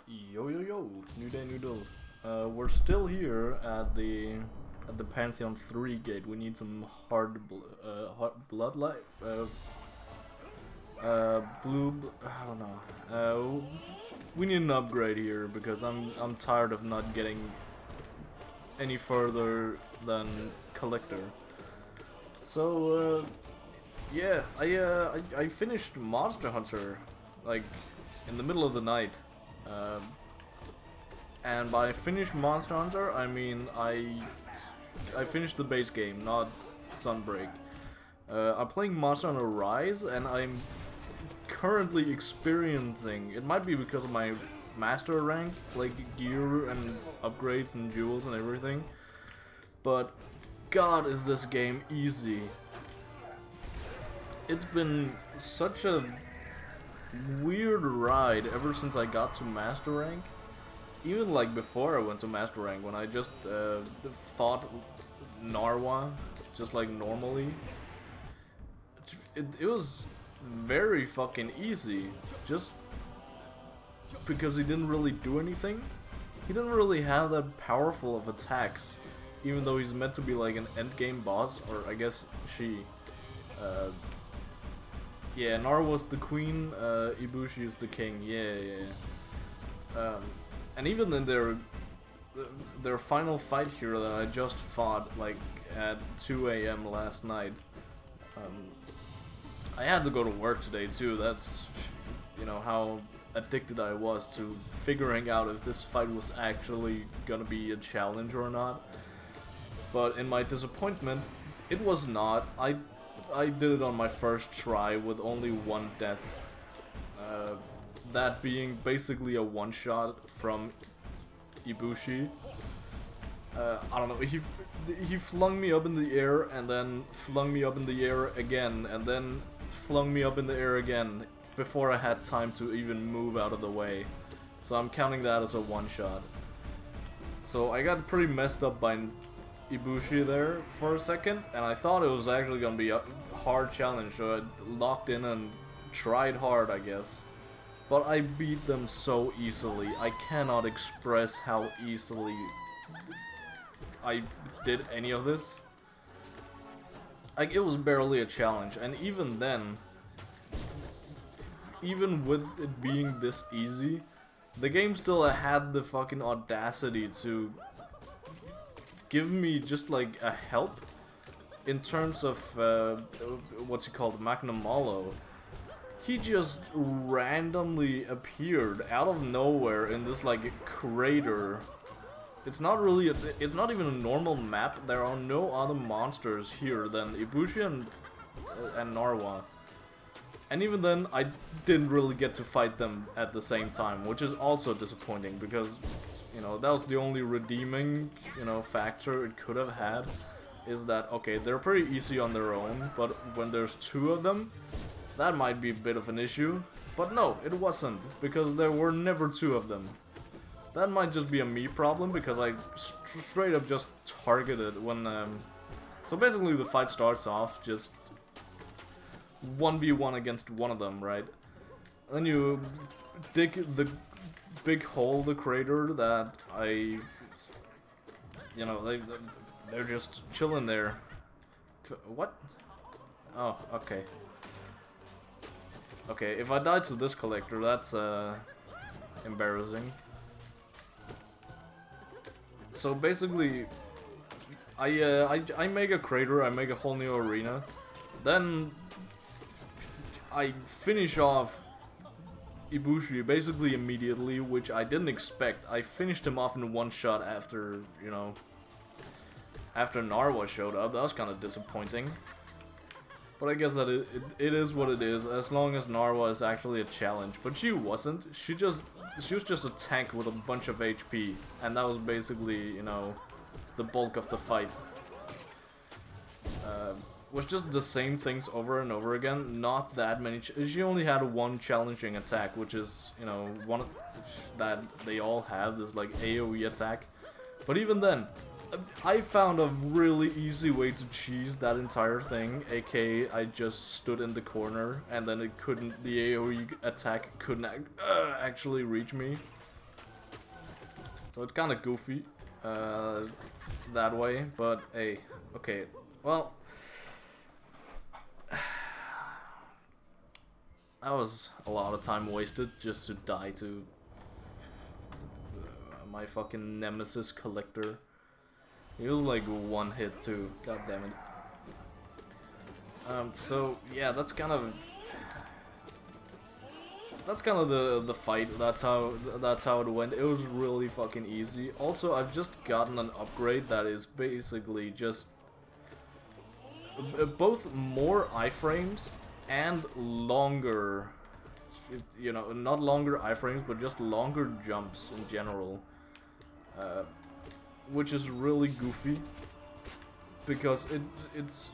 Yo yo yo, new day, new deal. We're still here at the Pantheon 3 gate. We need some hard bloodlight. I don't know. We need an upgrade here because I'm tired of not getting any further than collector. So yeah, I finished Monster Hunter like in the middle of the night. Um, and by finish Monster Hunter, I mean I finished the base game, not Sunbreak. I'm playing Monster Hunter Rise, and I'm currently experiencing. It might be because of my master rank, like gear and upgrades and jewels and everything. But God, is this game easy? It's been such a weird ride ever since I got to master rank. Even like before I went to master rank, when I just fought Narwa just like normally, it was very fucking easy. Just because he didn't really do anything. He didn't really have that powerful of attacks, even though he's meant to be like an endgame boss, or I guess she. Yeah, Narwa's the queen, Ibushi is the king. Yeah. And even in their final fight here that I just fought like at 2 a.m. last night, I had to go to work today too. That's, you know, how addicted I was to figuring out if this fight was actually gonna be a challenge or not. But in my disappointment, it was not. I did it on my first try with only one death. That being basically a one-shot from Ibushi. I don't know, he flung me up in the air and then flung me up in the air again and then flung me up in the air again before I had time to even move out of the way. So I'm counting that as a one-shot. So I got pretty messed up by Ibushi there for a second, and I thought it was actually gonna be a hard challenge, so I locked in and tried hard, I guess. But I beat them so easily. I cannot express how easily I did any of this. Like, it was barely a challenge, and even then, even with it being this easy, the game still had the fucking audacity to give me just like a help in terms of what's he called, Magnum Hollow. He just randomly appeared out of nowhere in this like crater. It's not really it's not even a normal map. There are no other monsters here than Ibushi and Narwa. And even then, I didn't really get to fight them at the same time, which is also disappointing because, you know, that was the only redeeming, you know, factor it could have had, is that, okay, they're pretty easy on their own, but when there's two of them, that might be a bit of an issue. But no, it wasn't, because there were never two of them. That might just be a me problem, because I straight up just targeted when, so basically the fight starts off just 1v1 against one of them, right? Then you dig the big hole, the crater that you know, they're just chilling there. What? Oh, okay. Okay, if I died to this collector, that's embarrassing. So basically, I make a crater, I make a whole new arena, then I finish off Ibushi basically immediately, which I didn't expect. I finished him off in one shot after, you know, after Narwa showed up. That was kind of disappointing. But I guess that it is what it is, as long as Narwa is actually a challenge. But she wasn't. She was just a tank with a bunch of HP, and that was basically, you know, the bulk of the fight. Was just the same things over and over again. Not that many. She only had one challenging attack, which is, you know, one that they all have, this like AoE attack. But even then, I found a really easy way to cheese that entire thing, aka I just stood in the corner and then the AoE attack couldn't actually reach me. So it's kind of goofy that way, but hey, okay, well, that was a lot of time wasted just to die to my fucking nemesis collector. He was like one hit too, god damn it. So yeah, that's kind of the fight. That's how it went. It was really fucking easy. Also, I've just gotten an upgrade that is basically just both more iframes and longer, you know, not longer iframes, but just longer jumps in general, which is really goofy because it's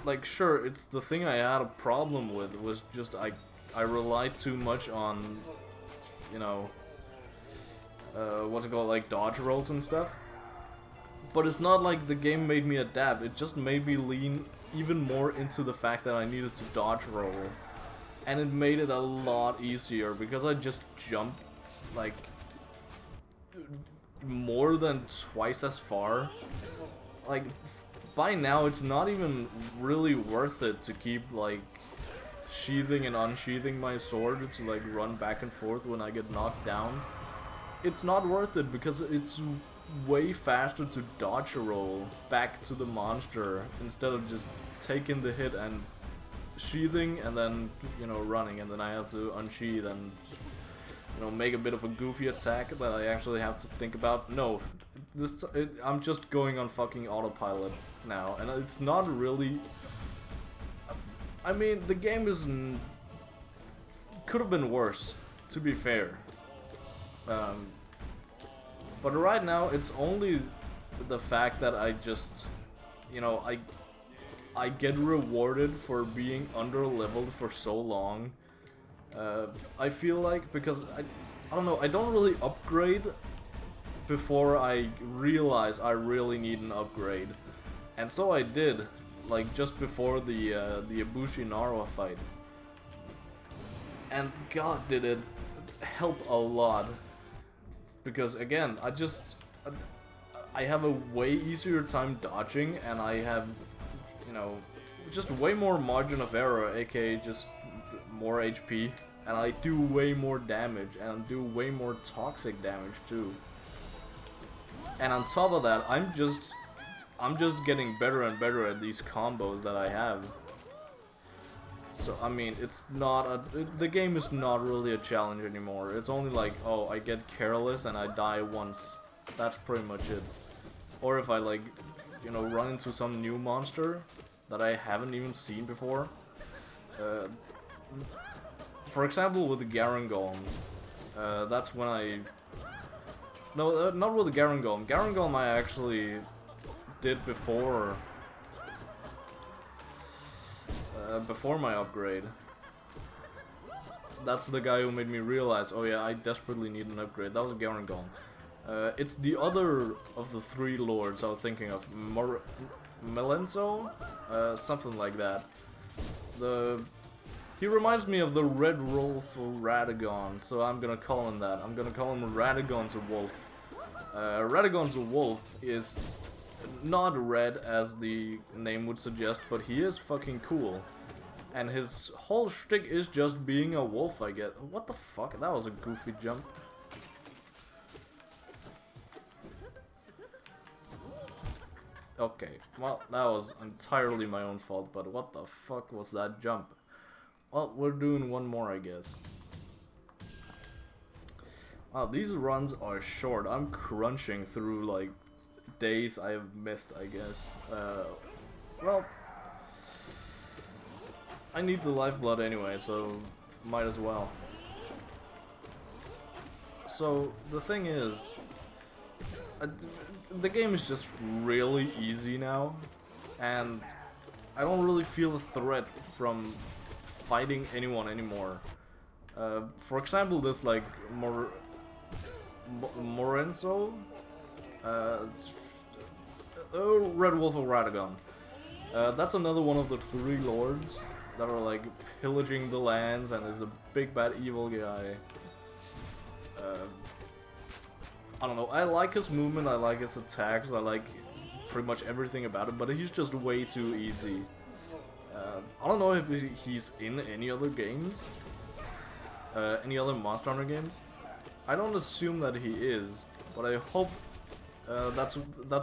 like, sure, it's the thing I had a problem with was just I relied too much on, you know, what's it called, like dodge rolls and stuff. But it's not like the game made me adapt, it just made me lean even more into the fact that I needed to dodge roll. And it made it a lot easier because I just jumped like more than twice as far. Like, by now it's not even really worth it to keep like sheathing and unsheathing my sword to like run back and forth when I get knocked down. It's not worth it because it's way faster to dodge a roll back to the monster instead of just taking the hit and sheathing and then, you know, running, and then I have to unsheath and, you know, make a bit of a goofy attack that I actually have to think about. No, I'm just going on fucking autopilot now, and it's not really. I mean, the game could have been worse, to be fair. But right now, it's only the fact that I just, you know, I get rewarded for being under-leveled for so long. I feel like, because I don't know, I don't really upgrade before I realize I really need an upgrade. And so I did, like just before the Ibushi Narwa fight. And god, did it help a lot. Because again, I have a way easier time dodging, and I have, you know, just way more margin of error, aka just more HP, and I do way more damage, and do way more toxic damage too. And on top of that, I'm just getting better and better at these combos that I have. So I mean, it's not the game is not really a challenge anymore. It's only like, oh, I get careless and I die once. That's pretty much it. Or if I like, you know, run into some new monster that I haven't even seen before. For example, with the Garangolm, that's when I... No, not with the Garangolm. Garangolm I actually did before... before my upgrade. That's the guy who made me realize, oh yeah, I desperately need an upgrade. That was Garangolm. It's the other of the three lords I was thinking of. Melenzo? Something like that. He reminds me of the Red Wolf Radagon, so I'm gonna call him that. I'm gonna call him Radagon's Wolf. Radagon's Wolf is not red as the name would suggest, but he is fucking cool. And his whole shtick is just being a wolf, I guess. What the fuck? That was a goofy jump. Okay, well, that was entirely my own fault, but what the fuck was that jump? Well, we're doing one more, I guess. Wow, these runs are short. I'm crunching through, like, days I have missed, I guess. Well, I need the lifeblood anyway, so might as well. So, the thing is, the game is just really easy now, and I don't really feel a threat from fighting anyone anymore. For example, this, like, Morenzo? Red Wolf of Radagon. That's another one of the three lords that are like pillaging the lands and is a big bad evil guy. I don't know, I like his movement, I like his attacks, I like pretty much everything about it, but he's just way too easy. I don't know if he's in any other games, any other Monster Hunter games. I don't assume that he is, but I hope that's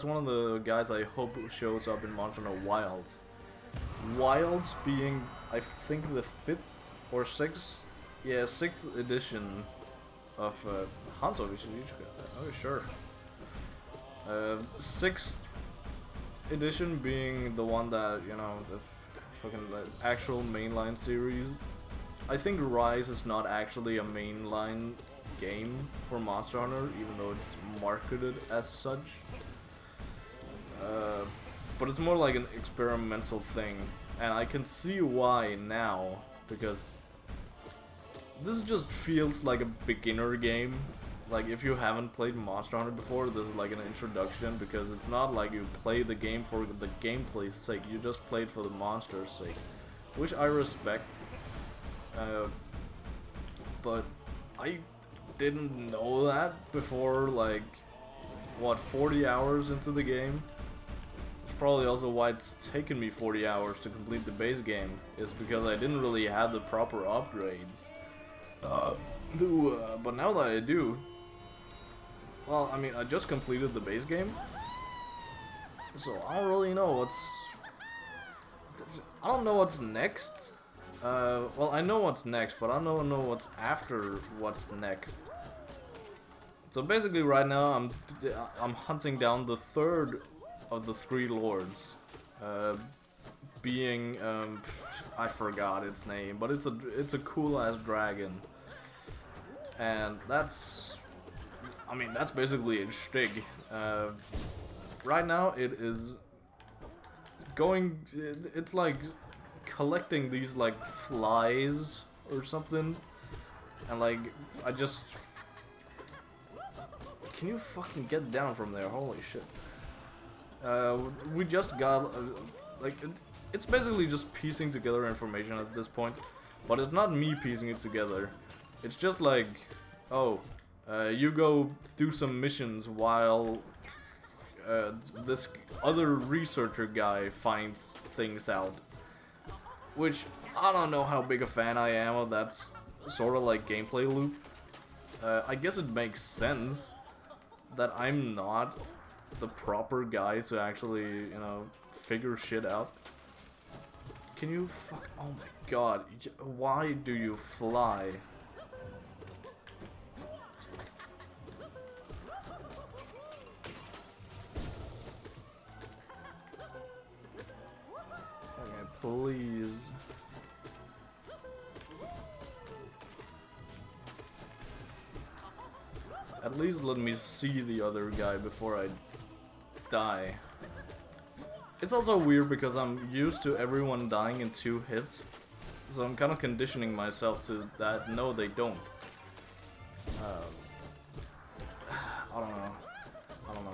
one of the guys I hope shows up in Monster Hunter Wilds. Wilds being, I think, the 5th or 6th, yeah, 6th edition of Hanzo Ichichika. Oh, sure. 6th edition being the one that, you know, the fucking actual mainline series. I think Rise is not actually a mainline game for Monster Hunter, even though it's marketed as such. But it's more like an experimental thing, and I can see why now, because this just feels like a beginner game. Like, if you haven't played Monster Hunter before, this is like an introduction, because it's not like you play the game for the gameplay's sake, you just play it for the monster's sake, which I respect. But I didn't know that before, like, what, 40 hours into the game? It's probably also why it's taken me 40 hours to complete the base game, is because I didn't really have the proper upgrades. But now that I do, well, I mean, I just completed the base game, so I don't really know I don't know what's next. Well, I know what's next, but I don't know what's after what's next. So basically, right now I'm hunting down the 3rd of the 3 lords, being I forgot its name, but it's a cool ass dragon, and that's, I mean, that's basically its shtick. Right now it is going, it's like collecting these like flies or something, and like I just, can you fucking get down from there? Holy shit. We just got like it's basically just piecing together information at this point, but it's not me piecing it together. It's just like, oh, you go do some missions while this other researcher guy finds things out. Which, I don't know how big a fan I am of that sort of like gameplay loop. I guess it makes sense that I'm not the proper guy to actually, you know, figure shit out. Can you fuck, oh my god, why do you fly? Okay, please. At least let me see the other guy before I die. It's also weird because I'm used to everyone dying in 2 hits, so I'm kind of conditioning myself to that. No, they don't. I don't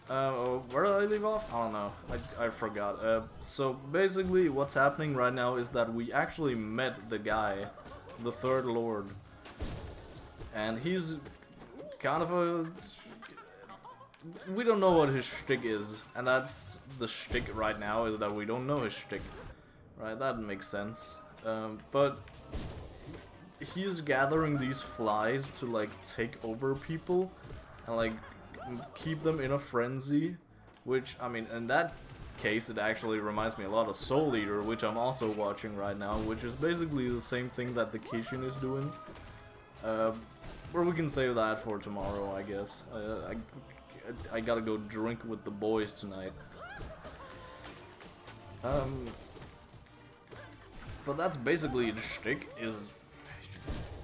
know. Where did I leave off? I don't know. I forgot. So basically what's happening right now is that we actually met the guy, the 3rd lord, and he's kind of a, we don't know what his shtick is, and that's the shtick right now, is that we don't know his shtick. Right, that makes sense. But he's gathering these flies to like take over people and like keep them in a frenzy, which, I mean, in that case it actually reminds me a lot of Soul Eater, which I'm also watching right now, which is basically the same thing that the Kishin is doing. Or we can save that for tomorrow, I guess. I gotta go drink with the boys tonight. But that's basically the shtick, is,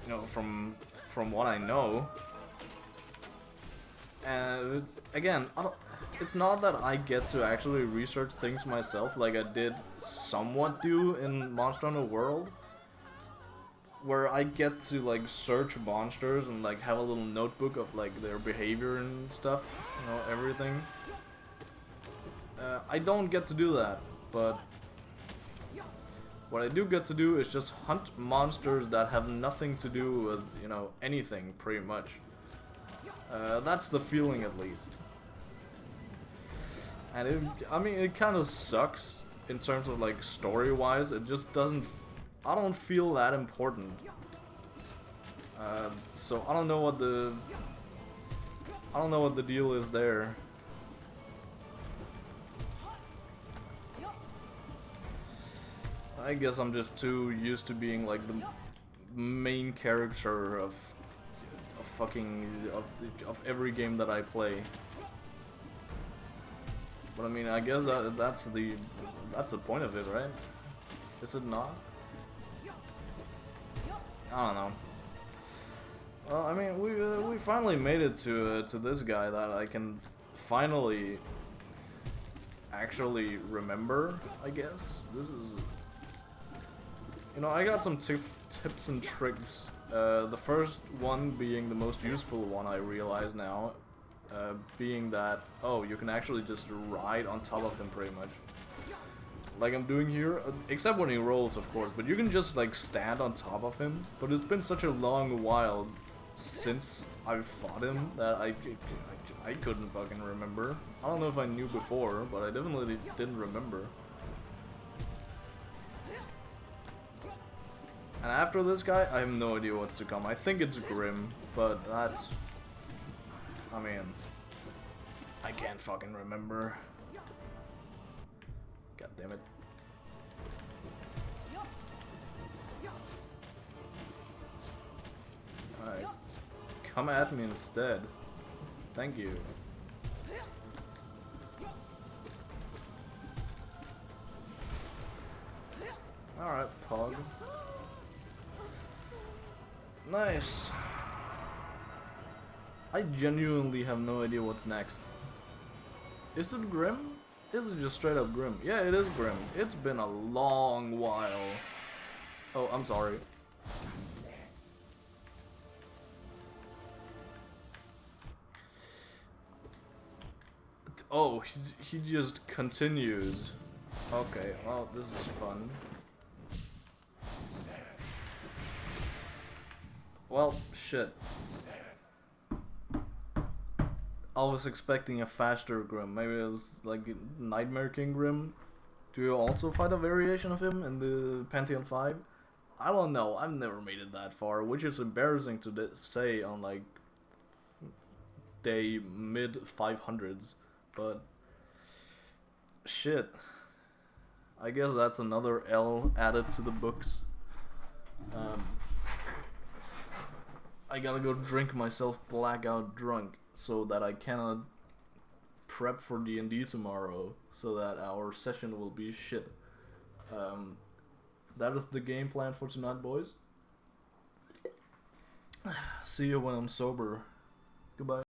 you know, from what I know. And it's, again, it's not that I get to actually research things myself like I did somewhat do in Monster Hunter World, where I get to like search monsters and like have a little notebook of like their behavior and stuff, you know, everything. I don't get to do that, but what I do get to do is just hunt monsters that have nothing to do with, you know, anything, pretty much. That's the feeling, at least. And I mean, it kind of sucks in terms of like story-wise. It just doesn't. I don't feel that important. So I don't know what the. I don't know what the deal is there. I guess I'm just too used to being like the main character of every game that I play. But I mean, I guess that's the point of it, right? Is it not? I don't know. Well, I mean, we finally made it to this guy that I can finally actually remember. I guess this is. You know, I got some tips and tricks. The first one being the most useful one, I realize now, being that, oh, you can actually just ride on top of him pretty much. Like I'm doing here, except when he rolls, of course, but you can just like stand on top of him. But it's been such a long while since I've fought him that I couldn't fucking remember. I don't know if I knew before, but I definitely didn't remember. And after this guy, I have no idea what's to come. I think it's Grimm, but that's... I mean... I can't fucking remember. God damn it. Alright. Come at me instead. Thank you. Alright, Pog. Nice. I genuinely have no idea what's next. Is it Grimm? Is it just straight up Grimm? Yeah, it is Grimm. It's been a long while. Oh, I'm sorry. Oh, he just continues. Okay, well, this is fun. Well, shit. I was expecting a faster Grimm. Maybe it was like Nightmare King Grimm. Do you also fight a variation of him in the Pantheon 5? I don't know. I've never made it that far, which is embarrassing to say on like day mid 500s. But shit. I guess that's another L added to the books. I gotta go drink myself blackout drunk so that I cannot prep for D&D tomorrow so that our session will be shit. That is the game plan for tonight, boys. See you when I'm sober. Goodbye.